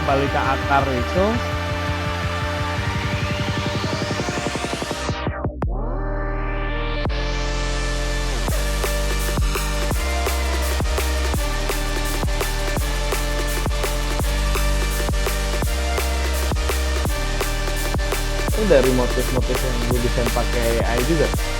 kembali ke akar itu. Ini dari motif-motif yang gue desain pakai AI juga.